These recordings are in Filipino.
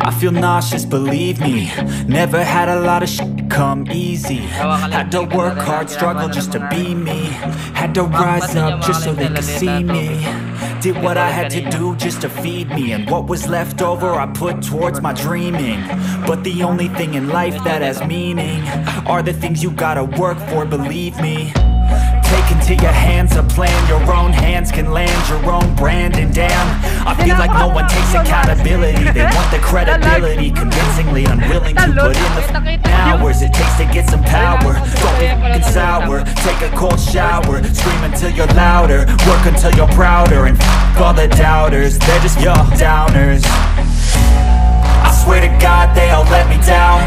I feel nauseous, believe me. Never had a lot of shit come easy. Had to work hard, struggle just to be me. Had to rise up just so they could see me. Did what I had to do just to feed me, and what was left over I put towards my dreaming. But the only thing in life that has meaning are the things you gotta work for, believe me. Take into your hands a plan, your own hands can land your own brand. And damn, I feel like no one takes accountability. They want the credibility, convincingly unwilling to put in the hours it takes to get some power. Don't be f***ing sour, take a cold shower, scream until you're louder, work until you're prouder. And f*** all the doubters, they're just your downers. I swear to God they all let me down.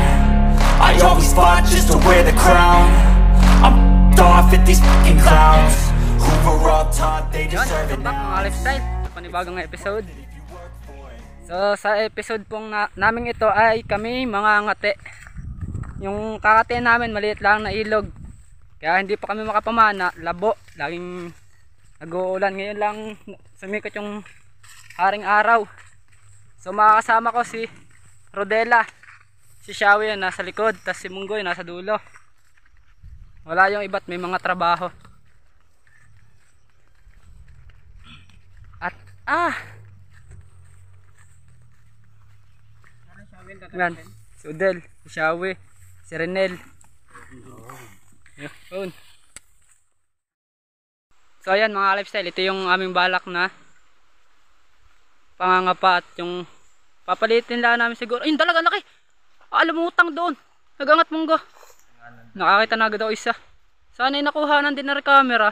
I always fought just to wear the crown. I'm off at these fucking clowns who were all taught they deserve it now. Mga lifestyle, panibagong episode. So sa episode pong namin ito ay kami mga ngate. Yung kakatian namin maliit lang na ilog, kaya hindi pa kami makapamana, labo, laging nag-uulan. Ngayon lang sumikat yung haring araw. So makakasama ko si Rodela, si Shawi yan nasa likod, tas si Munggoy nasa dulo. Wala yung iba't may mga trabaho. At yan, si Udel, si Shawi, si Renel. Yun. So ayan mga lifestyle, ito yung aming balak na pangangapa at yung papalitin lang namin siguro. Ayun talaga laki. Alam mo utang doon. Nagangat Munggo. Nakakita na agad ako isa. Sana'y nakuhanan din na rin camera.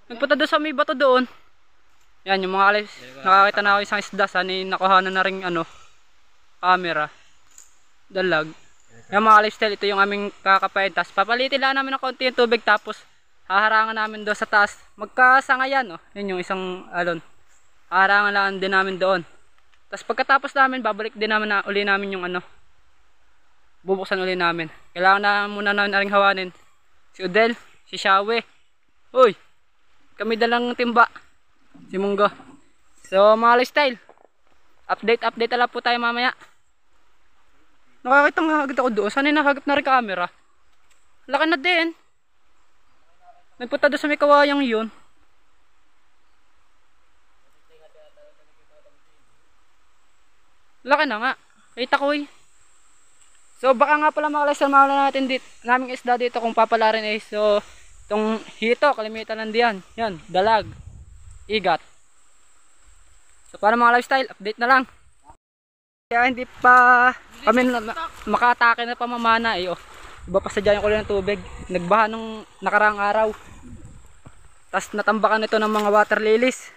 Nagpunta doon sa may bato doon. Yan yung mga alis. Nakakita na ako isang isda. Sana'y nakuhanan na rin camera. Dalag. Yan mga lifestyle, ito yung aming kakapain. Tapos papalitin lang namin ng konti yung tubig. Tapos haharangan namin doon sa taas. Magkasanga yan. Yun yung isang alon. Haharangan lang din namin doon. Tapos pagkatapos namin, babalik din namin na uli namin yung bubuksan uli namin. Kailangan na muna namin aring hawanin si Udel, si Shawi. Uy, kami dalang timba, si Munggo. So mga lifestyle, update lang po tayo mamaya. Nakakita nga agad ako doon. Sana'y nakagap na rin camera. Laki na din. Nagpunta doon sa may kawayang yun. Laki na nga. Kita ko eh. So baka nga pala mga lifestyle, mawala natin naming isda dito kung papalarin eh. So itong hito, kalimitan nandiyan. Yan, dalag, igat. So para mga lifestyle, update na lang. Kaya hindi pa kami makatake na pamamana eh. Iba pa sadya yung kulay ng tubig. Nagbaha nung nakaraang araw. Tapos natambakan ito ng mga water lilies.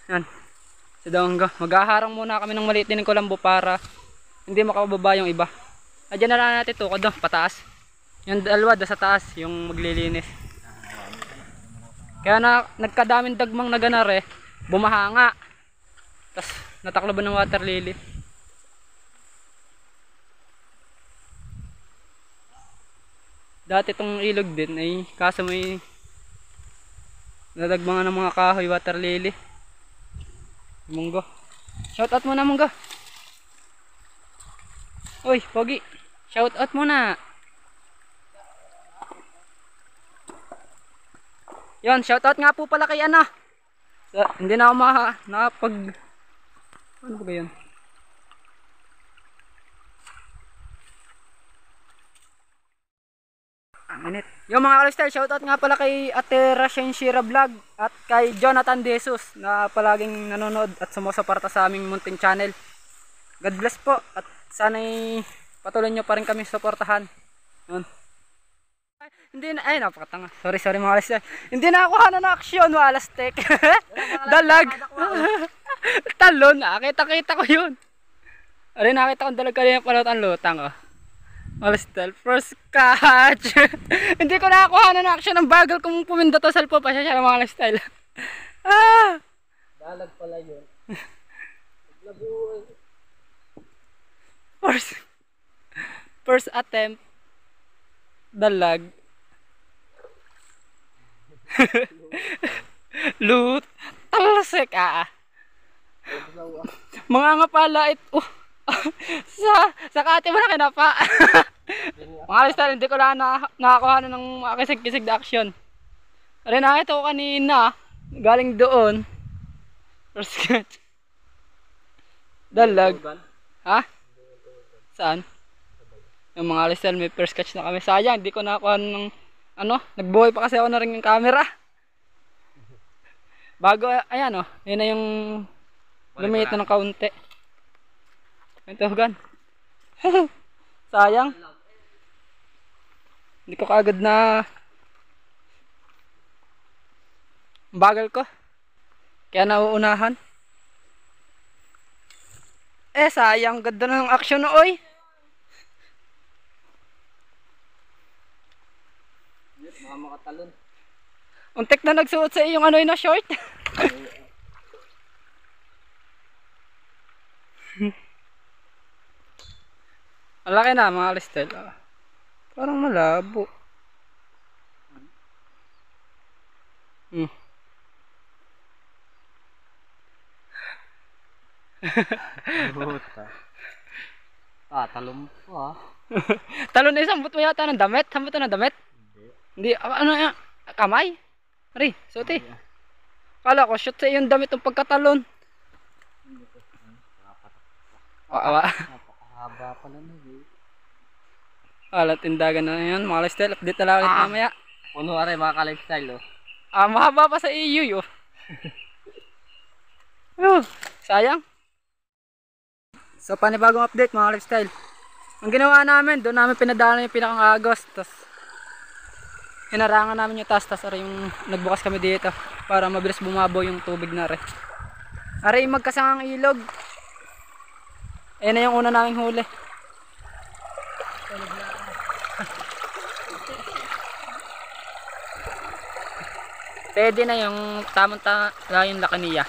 Yan. Si Donggo. Maghaharang muna kami ng maliit din ng kulambo para hindi makababa yung iba. Adyan na lang natin ito doon, pataas. Yung dalawa doon sa taas, yung maglilinis. Kaya nagkadaming dagmang na ganare, bumahanga. Tapos natakloban ng water lily. Dati itong ilog din ay kaso may nadagmangan ng mga kahoy, water lily. Munggo. Shout out muna Munggo. Uy, Pogi. Shout out muna. Yon, shout out nga po pala kay So, hindi na ako nakapag ano ba yun? Init. Yung mga lifestyle, shoutout nga pala kay Ate Rashenshira Vlog at kay Jonathan De Jesus na palaging nanonood at sumusuporta sa aming munting channel. God bless po at sana'y patuloy nyo pa rin kami suportahan. Yun. Hindi na, ay napakatanga. Sorry mga lifestyle. Hindi na ako na aksyon, walastek. Dalag. Talon, kita ko yun. Alin, nakita kong dalag kanina palot ang lutang Lifestyle, first catch. Hindi ko nakakuha ng action ng bagal kung pumindot o salpo pa siya mga lifestyle. Dalag pala yun. First attempt. Dalag. Loot. Talasek Mga nga pala sa kati mo na kinapa. Mga lifestyle, hindi ko lang nakakuha ng makakisig-kisig na action. Rin nakita ko kanina, galing doon. First catch. Dalag. Ha? Saan? Yung mga lifestyle, may first catch na kami. Sayang, hindi ko nakakuha ng nagbuhay pa kasi ako na rin yung camera. Bago, ayan yun na yung lumit na ng kaunti. Ito, sayang. Hindi ko kaagad na bagal ko. Kaya nauunahan. Sayang. Ganda na ng action na oy. Mga makatalon. Untik na nagsuot sa iyong na short. Malaki na mga listel. Parang malabo. Talon po Talon na sambot mo yata ng damit? Sambot na ng damit? Hindi. Ano kamay? Ari, suti. Kala ko shoot sa iyong damit ng pagkatalon. Napakahaba pala na Tindagan na yun. Mga lifestyle, update na lang ulit mamaya. Puno mga ka-lifestyle Mahaba pa sa iyo sayang. So panibagong update mga lifestyle. Ang ginawa namin, doon namin pinadala yung pinakang agos. Tapos hinarangan namin yung tas yung nagbukas kami dito para mabilis bumabaw yung tubig na rin. Aray magkasangang ilog. Na yung una naming huli. Pwede na yung tamang yung laki niya.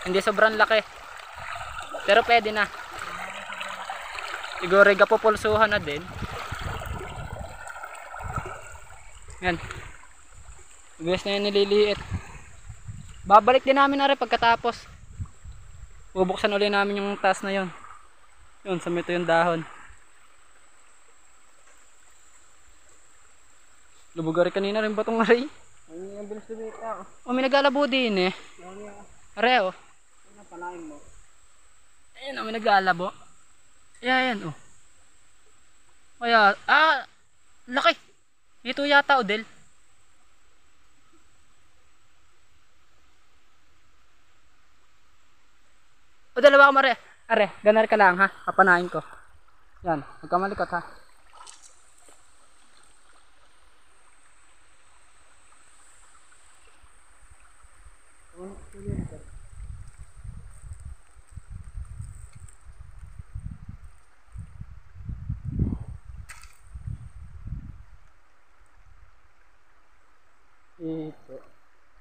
Hindi sobrang laki. Pero pwede na. Siguro gapopulsuhan na din. Yan. Bigas na yan nililiit. Babalik din namin na rin pagkatapos. Bubuksan ulit namin yung taas na yon. Yun, sumito yung dahon. Lubugari kanina rin ba itong aray? Ang bilis lumita May naglalabo din Areo. Panahin mo. Ayun may naglalabo. Ayan Kaya, laki. Dito yata Odel. Dalawa ka mare. Are, ganar ka lang ha. Papanahin ko. Yan, huwag ka malikot ha.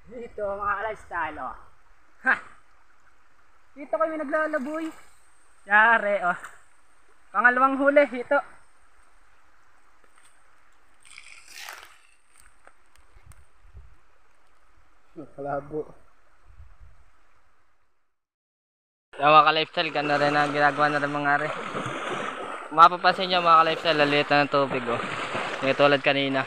Dito mga lifestyle Ha! Dito kami naglalaboy. Yari Pangalawang huli dito. Kalabo. Mga ka-lifestyle, ganda rin ang ginagawa na rin mga rin. Mapapansin nyo mga ka-lifestyle, laliit na ng tubig Hindi tulad kanina.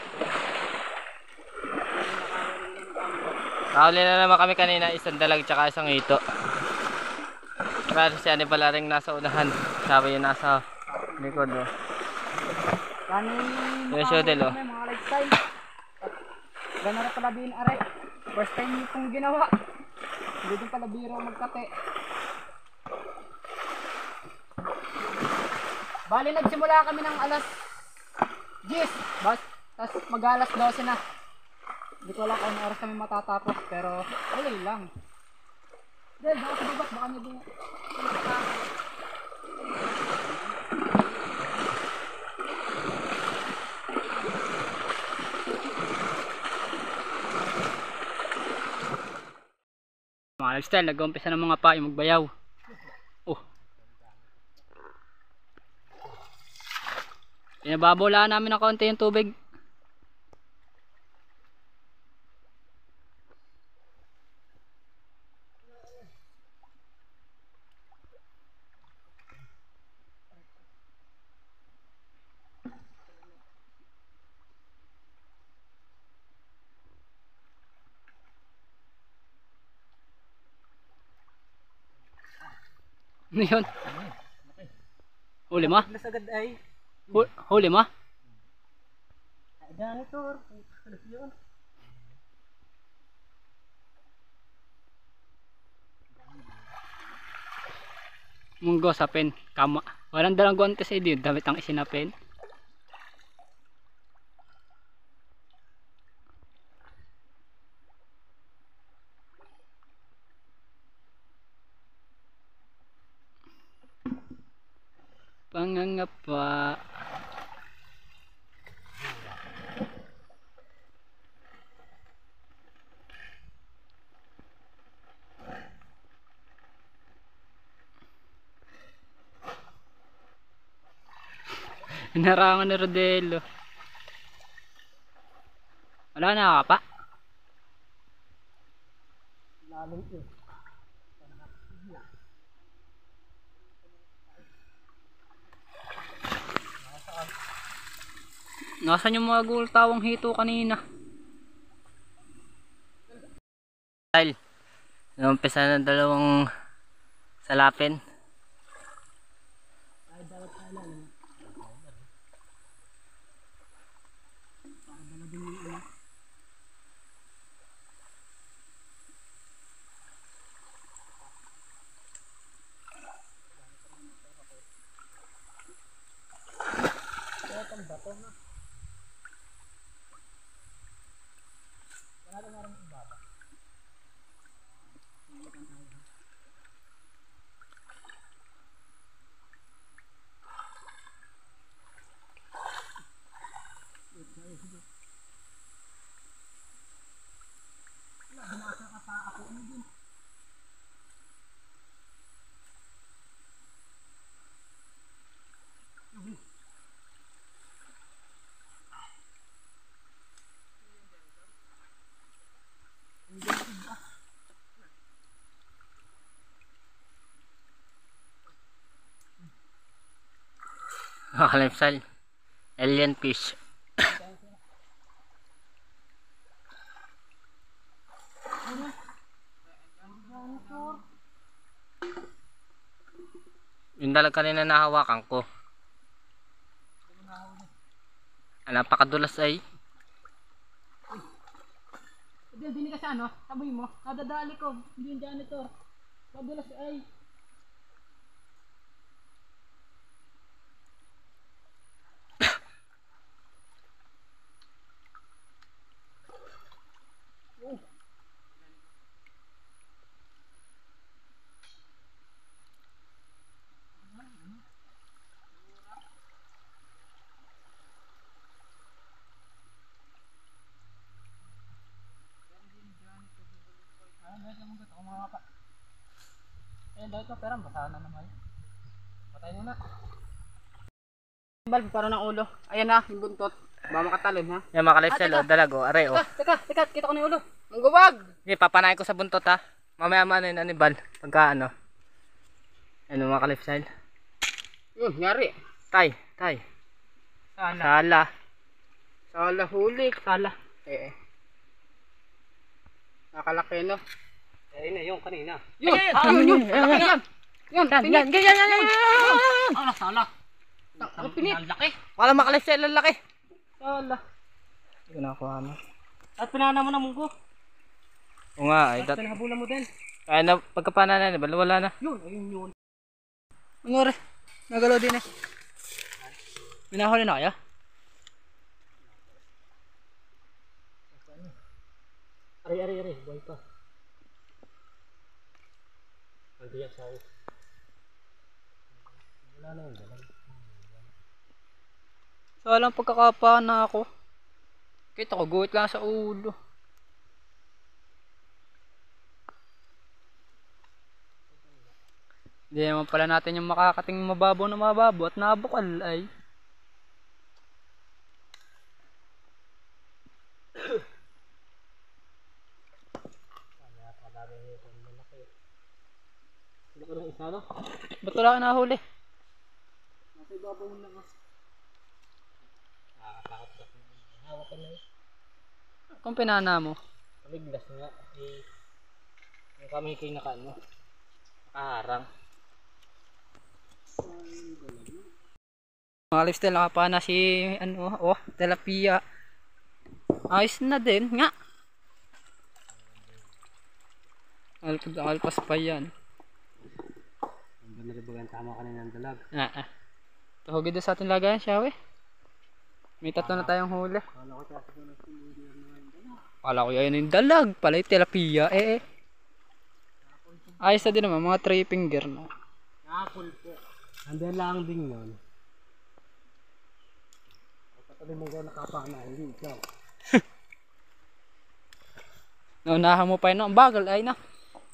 Nakahuli na naman kami kanina, isang dalag tsaka isang ito. Pero si Ani pala rin nasa unahan. Sabi yung nasa likod yung shuttle mga lifestyle. Gano'n na pala din are. First time itong ginawa. Hindi din pala biro magkate. Bali nagsimula kami ng alas 10. Tapos mag-alas 12 na. Hindi ko alam kung ano oras kami matatapos. Pero alay lang. Dahil baka sa babat. Baka nyo din. Mga lifestyle, nag-umpisa ng mga pa yung magbayaw. Pinababolaan namin ng konti yung tubig. Ano yun? Huli mo? Nas agad ay. Huli mo? Janitor. Yun. Munggo sa pen. Kama. Walang dalang guante sa idyo. Damit ang isinapin. Pangangapa. Hinarangan ni Rodelo. Wala na ka pa? Lalim yun. Nasaan yung mga gultawang hito kanina? Dahil umpisa ng dalawang salapin. Kalimsal. Alien fish. Yung dalag kanina nahawakan ko. Napakadulas ay. Hindi ka sa ano? Taboy mo. Nadadali ko. Hindi yung janitor. Padulas ay. Dahil ito pera, basahan na naman. Patay mo na. Balb, parang ng ulo. Ayan na, yung buntot. Ba makatalim ha? Yan mga kalipsel, dalago, are o. Teka, kita ko na yung ulo. Ang gubag! Okay, papanayin ko sa buntot ha. Mamaya ano yun, anibal. Pagka ano. Ano mga kalipsel. Nyari. Tay. Sala huli. Sala. Nakalaki no? Ayun na, yung kanina. Yun! Yun! Sala. Ang pinit. Ang laki. Wala mga kalipsel, ang laki. Sala. Hindi ko nakuha na. At pinana mo na munggo. O nga, ay Pinahabulan mo din. Kaya na, pagkapana na, wala na. Ayun. Mangyari. Nagalaw din eh. Minahuli na kaya? Ari, buhay pa. Pagdiyak sa wala na yun. So alam pagkakapa na ako. Kita ko guhit lang sa ulo. Hindi naman pala natin yung makakating mababaw na mababaw at nabukal ay. Ba't wala ka nahuli? Nasa ibabaw mo lang. Hawak ka na eh. Kung pinana mo? Kamiglas nga. Yung kami kayo nakaharang. Mga lifestyle, nakapana si ano, oh, tilapia. Ayos na din nga. Alpas pa yan. Ang ganda rin bagang tama kanina ng dalag. Tuhugid doon sa ating lagayan siya, we. May tatlo na tayong huli. Kala ko yun yung dalag. Pala yung tilapia. Ayos na din naman, mga 3 finger na. Apple po. Andiyan lang din yun. Patuloy mo ko nakapana, hindi ikaw. Naunahan mo pa yun, ang bagal ay na.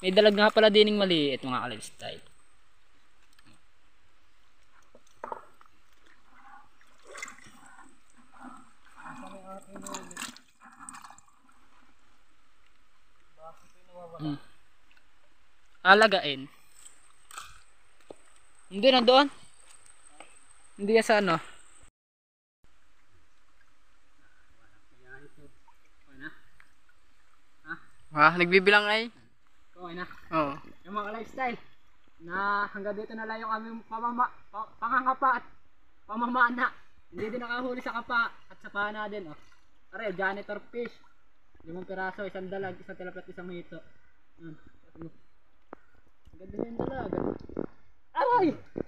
May dalag nga pala dining maliit mga ka-lifestyle. Alagain. Hindi na doon. Hindi yan sa ano. Nagbibilang ay. Okay na. Oo. Yung mga lifestyle na hanggang dito na lang yung aming pangangapa at pamamana. Hindi din nakahuli sa kapa at sa pana din. Oh. Are, janitor fish. 5 piraso, 1 dalag, 1 tilapia at 1 hito. Ganda na yung dalag. Aray!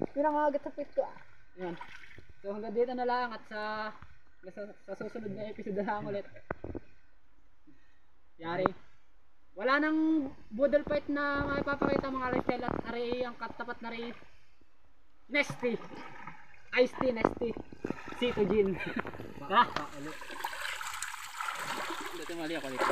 Pinangagat sa fish ko. Ayan. So hanggang dito na lang at sa susunod na episode na lang ulit. Yari. Wala nang budol fight na maipapakita mga lifestyle at aray ang katapat na rin. Nesty. Ice tea, Nesty. Cetogene. Ha? Dito mali ako dito.